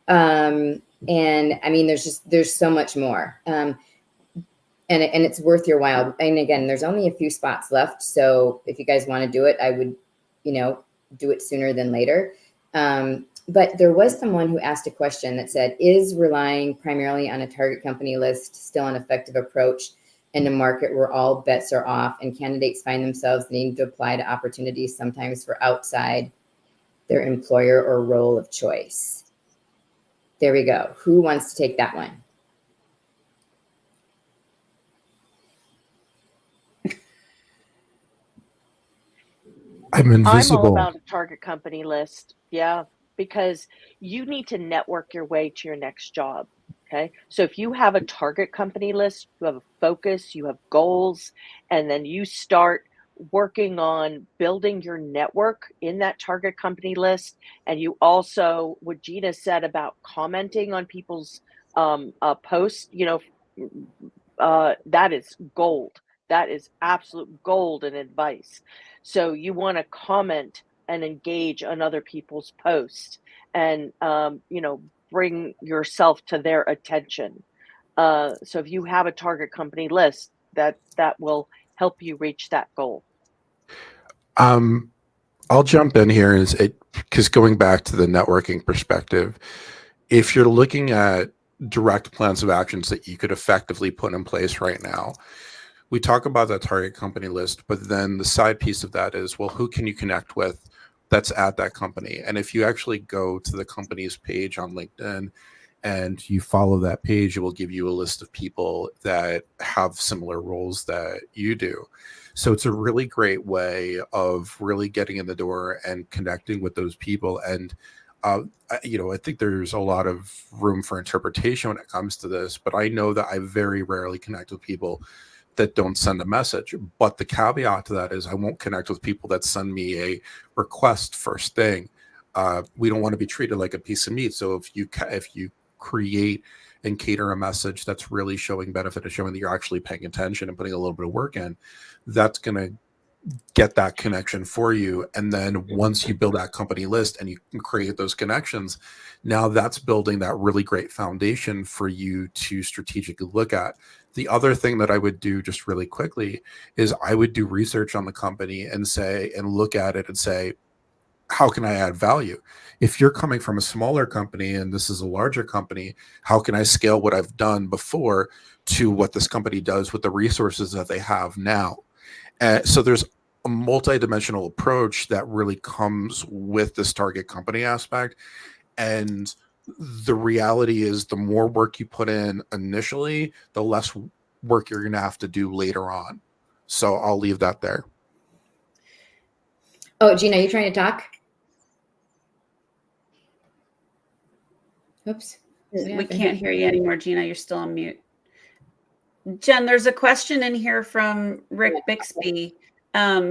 And I mean, there's so much more. And it's worth your while. And again, there's only a few spots left. So if you guys want to do it, I would, you know, do it sooner than later. But there was someone who asked a question that said, is relying primarily on a target company list still an effective approach in a market where all bets are off and candidates find themselves needing to apply to opportunities sometimes for outside their employer or role of choice? There we go. Who wants to take that one? I'm invisible. I'm all about a target company list. Yeah, because you need to network your way to your next job. Okay. So if you have a target company list, you have a focus, you have goals, and then you start working on building your network in that target company list. And you also, what Gina said about commenting on people's posts, you know, that is gold. That is absolute gold and advice. So you want to comment and engage on other people's posts and, you know, bring yourself to their attention. So if you have a target company list, that will help you reach that goal. I'll jump in here because going back to the networking perspective, if you're looking at direct plans of actions that you could effectively put in place right now, we talk about that target company list, but then the side piece of that is, well, who can you connect with that's at that company? And if you actually go to the company's page on LinkedIn and you follow that page, it will give you a list of people that have similar roles that you do. So it's a really great way of really getting in the door and connecting with those people. And you know, I think there's a lot of room for interpretation when it comes to this, but I know that I very rarely connect with people that don't send a message. But the caveat to that is I won't connect with people that send me a request first thing. We don't want to be treated like a piece of meat. So if you create and cater a message that's really showing benefit and showing that you're actually paying attention and putting a little bit of work in, that's going to get that connection for you. And then once you build that company list and you can create those connections, now that's building that really great foundation for you to strategically look at. The other thing that I would do just really quickly is I would do research on the company and look at it and say, how can I add value? If you're coming from a smaller company and this is a larger company, how can I scale what I've done before to what this company does with the resources that they have now? So there's a multi-dimensional approach that really comes with this target company aspect. And the reality is the more work you put in initially, the less work you're going to have to do later on. So I'll leave that there. Oh, Gina, are you trying to talk? Oops. We can't hear you anymore, Gina. You're still on mute. Jen, there's a question in here from Rick Bixby.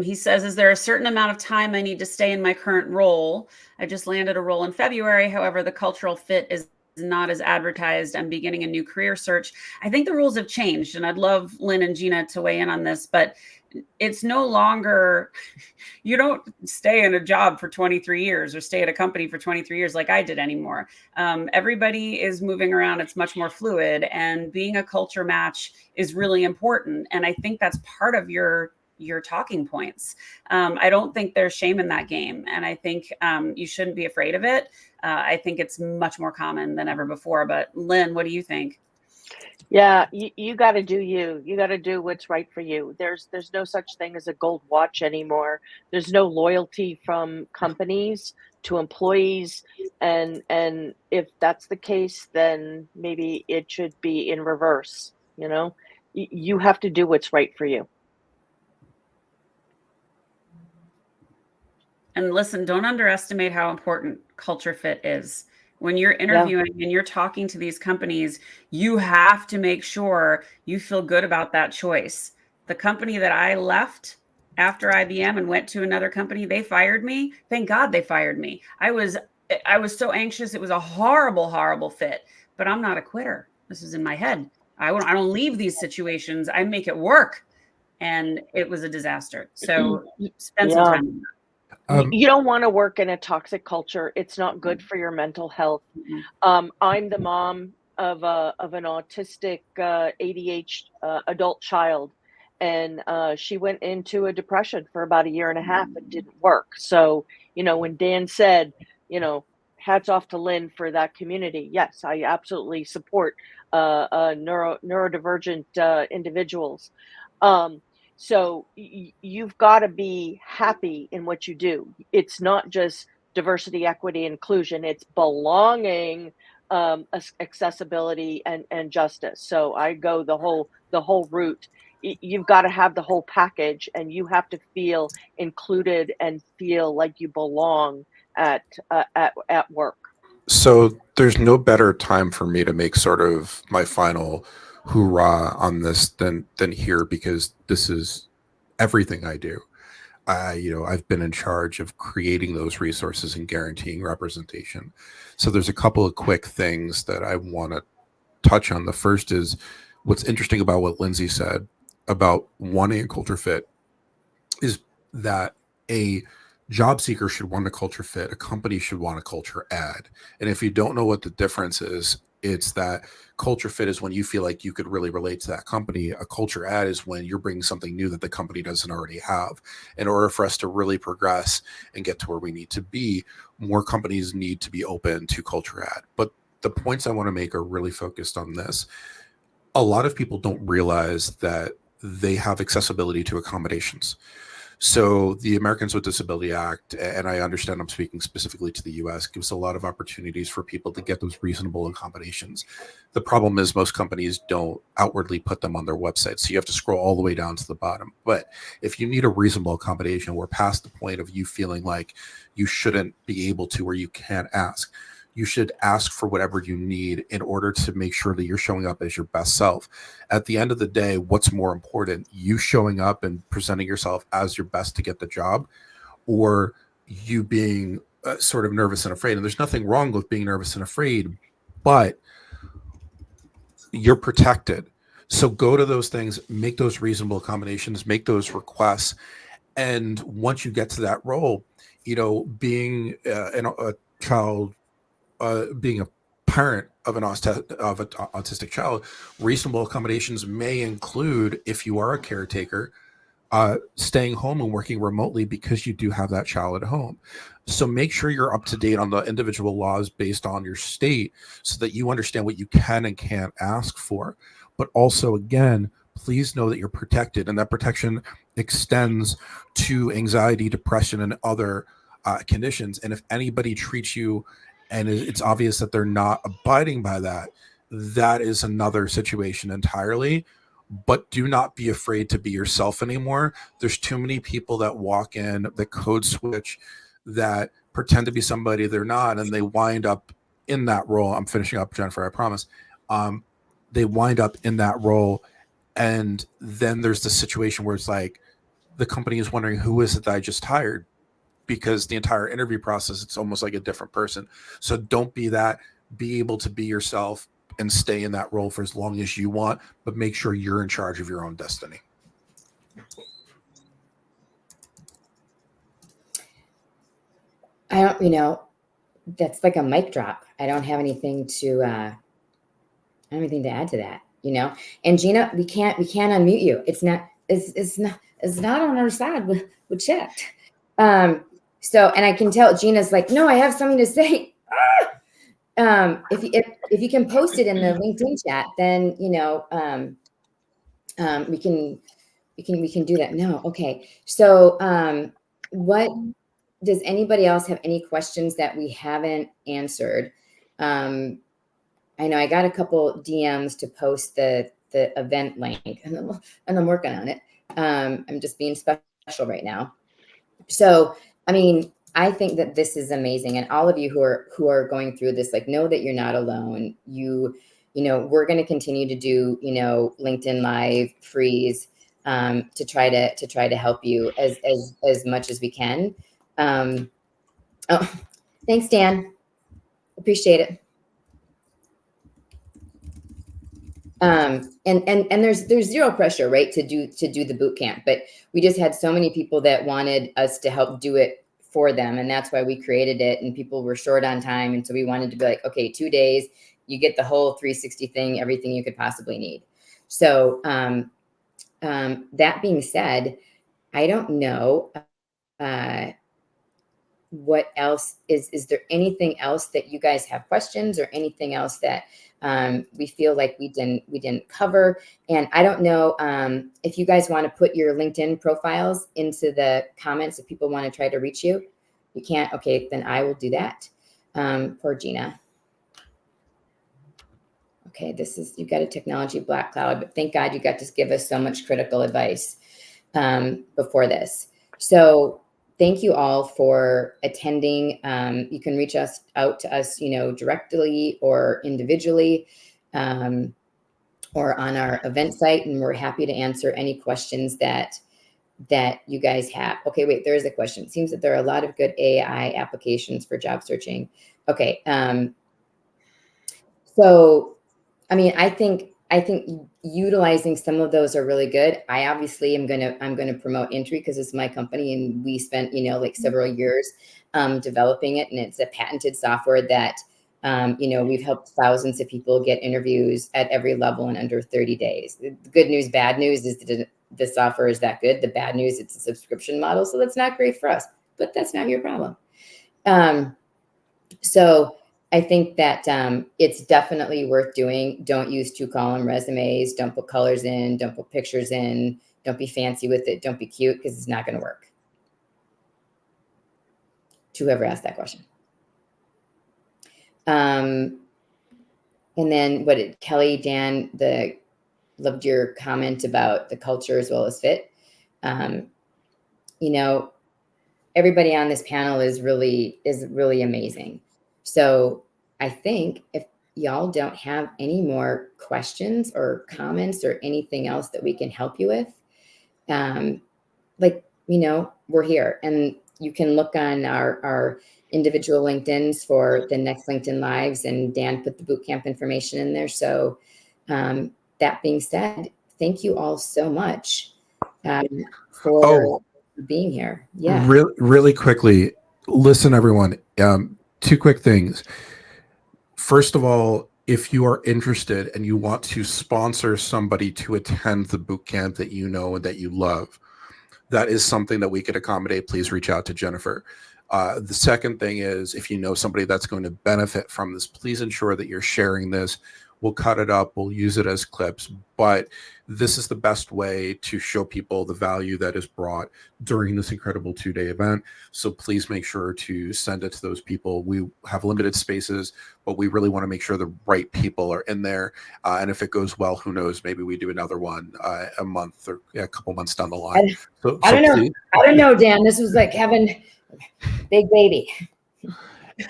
He says, is there a certain amount of time I need to stay in my current role? I just landed a role in February. However, the cultural fit is not as advertised. I'm beginning a new career search. I think the rules have changed, and I'd love Lynn and Gina to weigh in on this, but it's no longer, you don't stay in a job for 23 years or stay at a company for 23 years like I did anymore. Everybody is moving around. It's much more fluid, and being a culture match is really important. And I think that's part of your talking points. I don't think there's shame in that game. And I think you shouldn't be afraid of it. I think it's much more common than ever before. But Lynn, what do you think? Yeah, you got to do you. You got to do what's right for you. There's no such thing as a gold watch anymore. There's no loyalty from companies to employees, and if that's the case, then maybe it should be in reverse. You know, you have to do what's right for you. And listen, don't underestimate how important culture fit is. When you're interviewing and you're talking to these companies, you have to make sure you feel good about that choice. The company that I left after IBM and went to another company, they fired me. Thank God they fired me. I was so anxious. It was a horrible, horrible fit, but I'm not a quitter. This is in my head. I don't leave these situations. I make it work. And it was a disaster. So spend some time on that. You don't want to work in a toxic culture. It's not good for your mental health. I'm the mom of an autistic ADHD adult child, and she went into a depression for about a year and a half and didn't work. So, when Dan said, hats off to Lynn for that community. Yes, I absolutely support neurodivergent individuals. So you've got to be happy in what you do. It's not just diversity, equity, inclusion. It's belonging, accessibility, and justice. So I go the whole route. You've got to have the whole package, and you have to feel included and feel like you belong at work. So there's no better time for me to make sort of my final hoorah on this than here, because this is everything I do. I've been in charge of creating those resources and guaranteeing representation. So there's a couple of quick things that I want to touch on. The first is what's interesting about what Lindsay said about wanting a culture fit is that a job seeker should want a culture fit, a company should want a culture ad. And if you don't know what the difference is, it's that culture fit is when you feel like you could really relate to that company. A culture ad is when you're bringing something new that the company doesn't already have. In order for us to really progress and get to where we need to be, more companies need to be open to culture ad. But the points I want to make are really focused on this. A lot of people don't realize that they have accessibility to accommodations. So the Americans with Disability Act, and I understand I'm speaking specifically to the US, gives a lot of opportunities for people to get those reasonable accommodations. The problem is most companies don't outwardly put them on their website. So you have to scroll all the way down to the bottom. But if you need a reasonable accommodation, we're past the point of you feeling like you shouldn't be able to, or you can't ask. You should ask for whatever you need in order to make sure that you're showing up as your best self. At the end of the day, what's more important, you showing up and presenting yourself as your best to get the job, or you being sort of nervous and afraid? And there's nothing wrong with being nervous and afraid, but you're protected. So go to those things, make those reasonable accommodations, make those requests. And once you get to that role, being a child, being a parent of an autistic child, reasonable accommodations may include, if you are a caretaker, staying home and working remotely because you do have that child at home. So make sure you're up to date on the individual laws based on your state so that you understand what you can and can't ask for. But also, again, please know that you're protected, and that protection extends to anxiety, depression, and other conditions. And if anybody treats you and it's obvious that they're not abiding by that, that is another situation entirely. But do not be afraid to be yourself anymore. There's too many people that walk in, that code switch, that pretend to be somebody they're not, and they wind up in that role. I'm finishing up, Jennifer, I promise. They wind up in that role, and then there's the situation where it's like the company is wondering, who is it that I just hired? Because the entire interview process, it's almost like a different person. So don't be that. be able to be yourself and stay in that role for as long as you want, but make sure you're in charge of your own destiny. I don't, you know, that's like a mic drop. I don't have anything to, anything to add to that, you know. And Gina, we can't unmute you. It's not on our side. We checked. So, and I can tell Gina's like, no, I have something to say. If you can post it in the LinkedIn chat, then, you know, we can do that. No. Okay. So, what does anybody else have any questions that we haven't answered? I know I got a couple DMs to post the event link, and I'm working on it. I'm just being special right now. So, I mean, I think that this is amazing, and all of you who are going through this, like, know that you're not alone. You know, we're going to continue to do, you know, LinkedIn Live freeze to try to help you as much as we can. Oh, thanks, Dan. Appreciate it. And there's zero pressure, right, to do the boot camp, but we just had so many people that wanted us to help do it for them, and that's why we created it. And people were short on time, and so we wanted to be like, okay, 2 days, you get the whole 360 thing, everything you could possibly need. So that being said, I don't know what else is there anything else that you guys have questions, or anything else that we feel like we didn't cover? And I don't know if you guys want to put your LinkedIn profiles into the comments if people want to try to reach you. You can't? Okay, then I will do that. Poor Gina. Okay, you've got a technology black cloud, but thank God you got to give us so much critical advice before this. So thank you all for attending. You can reach out to us, you know, directly or individually, or on our event site, and we're happy to answer any questions that you guys have. Okay, wait, there is a question. It seems that there are a lot of good AI applications for job searching. Okay, so I mean, I think utilizing some of those are really good. I obviously I'm gonna promote Intry because it's my company, and we spent, you know, like several years developing it, and it's a patented software that you know, we've helped thousands of people get interviews at every level in under 30 days. The good news, bad news is that the software is that good. The bad news, it's a subscription model, so that's not great for us, but that's not your problem. So I think that it's definitely worth doing. Don't use 2-column resumes. Don't put colors in. Don't put pictures in. Don't be fancy with it. Don't be cute, because it's not going to work. To whoever asked that question. And then Kelly, Dan, loved your comment about the culture as well as fit. You know, everybody on this panel is really amazing. So I think if y'all don't have any more questions or comments or anything else that we can help you with, like, you know, we're here, and you can look on our individual LinkedIns for the next LinkedIn Lives, and Dan put the bootcamp information in there. So that being said, thank you all so much for being here. Yeah. Really quickly, listen, everyone. 2 quick things. First of all, if you are interested and you want to sponsor somebody to attend the boot camp that you know and that you love, that is something that we could accommodate. Please reach out to Jennifer. The second thing is, if you know somebody that's going to benefit from this, please ensure that you're sharing this. We'll cut it up. We'll use it as clips. But this is the best way to show people the value that is brought during this incredible 2-day event. So please make sure to send it to those people. We have limited spaces, but we really want to make sure the right people are in there. And if it goes well, who knows? Maybe we do another one a month or a couple months down the line. I don't know. I don't know, Dan. This was like having a big baby.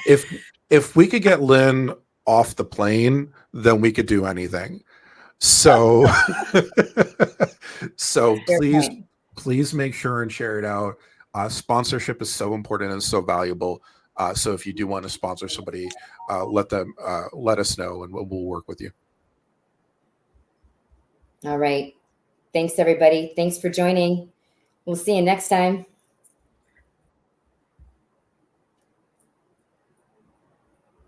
If we could get Lynn off the plane, then we could do anything. So please make sure and share it out. Sponsorship is so important and so valuable. So if you do want to sponsor somebody, let us know, and we'll work with you. All right. Thanks, everybody. Thanks for joining. We'll see you next time.